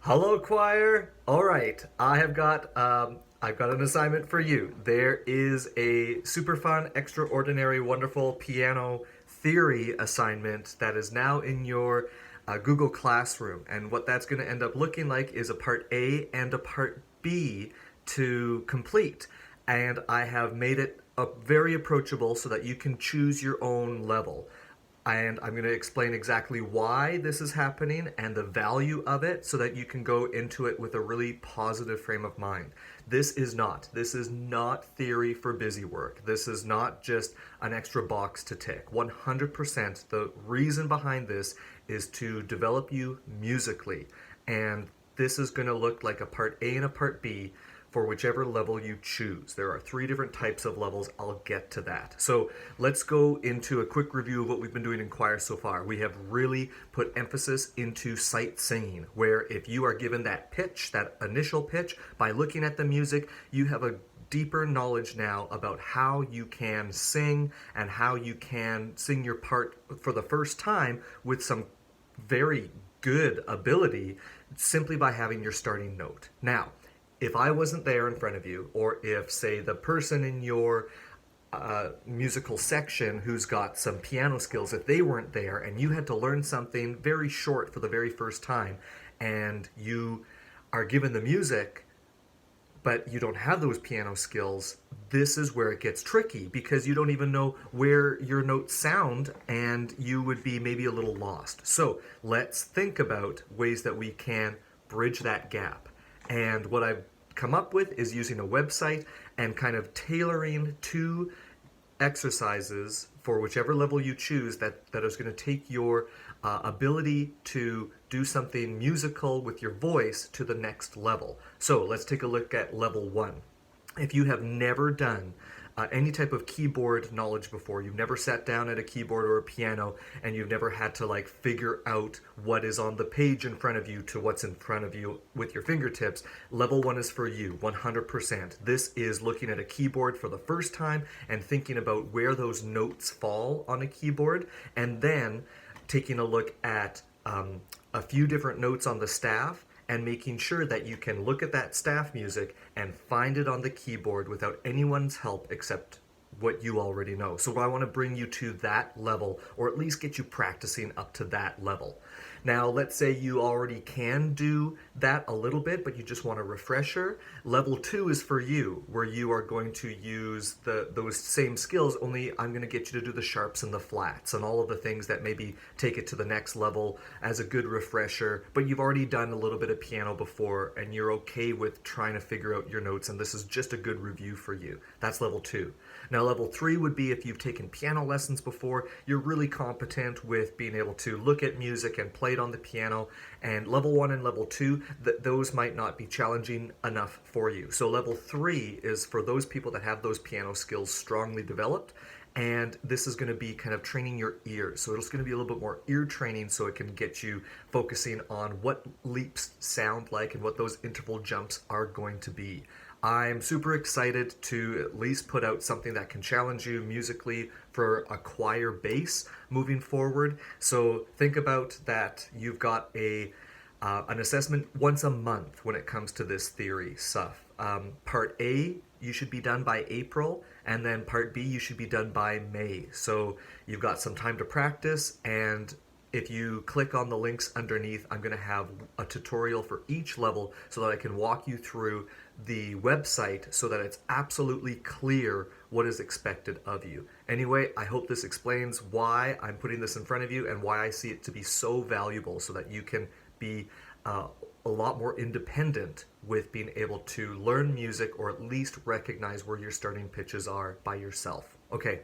Hello, choir. All right, I've got an assignment for you. There is a super fun, extraordinary, wonderful piano theory assignment that is now in your Google Classroom, and what that's going to end up looking like is a part A and a part B to complete. And I have made it very approachable so that you can choose your own level. And I'm going to explain exactly why this is happening and the value of it so that you can go into it with a really positive frame of mind. This is not theory for busy work. This is not just an extra box to tick. 100% the reason behind this is to develop you musically. And this is going to look like a part A and a part B for whichever level you choose. There are three different types of levels. I'll get to that. So let's go into a quick review of what we've been doing in choir so far. We have really put emphasis into sight singing, where if you are given that pitch, that initial pitch, by looking at the music, you have a deeper knowledge now about how you can sing and how you can sing your part for the first time with some very good ability simply by having your starting note. Now, if I wasn't there in front of you, or if, say, the person in your musical section who's got some piano skills, if they weren't there and you had to learn something very short for the very first time, and you are given the music but you don't have those piano skills, this is where it gets tricky because you don't even know where your notes sound and you would be maybe a little lost. So let's think about ways that we can bridge that gap. And what I've come up with is using a website and kind of tailoring two exercises for whichever level you choose that is going to take your ability to do something musical with your voice to the next level. So let's take a look at level one. If you have never done any type of keyboard knowledge before, you've never sat down at a keyboard or a piano, and you've never had to like figure out what is on the page in front of you to what's in front of you with your fingertips, level one is for you, 100%. This is looking at a keyboard for the first time and thinking about where those notes fall on a keyboard, and then taking a look at a few different notes on the staff and making sure that you can look at that staff music and find it on the keyboard without anyone's help except what you already know. So I want to bring you to that level, or at least get you practicing up to that level. Now, let's say you already can do that a little bit, but you just want a refresher. Level two is for you, where you are going to use those same skills, only I'm going to get you to do the sharps and the flats and all of the things that maybe take it to the next level as a good refresher, but you've already done a little bit of piano before and you're okay with trying to figure out your notes, and this is just a good review for you. That's level two. Now, level three would be if you've taken piano lessons before, you're really competent with being able to look at music and play it on the piano, and level one and level two, those might not be challenging enough for you. So level three is for those people that have those piano skills strongly developed, and this is going to be kind of training your ears. So it's going to be a little bit more ear training so it can get you focusing on what leaps sound like and what those interval jumps are going to be. I'm super excited to at least put out something that can challenge you musically for a choir base moving forward. So think about that. You've got an assessment once a month when it comes to this theory stuff. Part A, you should be done by April, and then part B, you should be done by May. So you've got some time to practice, and if you click on the links underneath, I'm going to have a tutorial for each level so that I can walk you through the website so that it's absolutely clear what is expected of you. Anyway, I hope this explains why I'm putting this in front of you and why I see it to be so valuable so that you can be a lot more independent with being able to learn music, or at least recognize where your starting pitches are by yourself. Okay,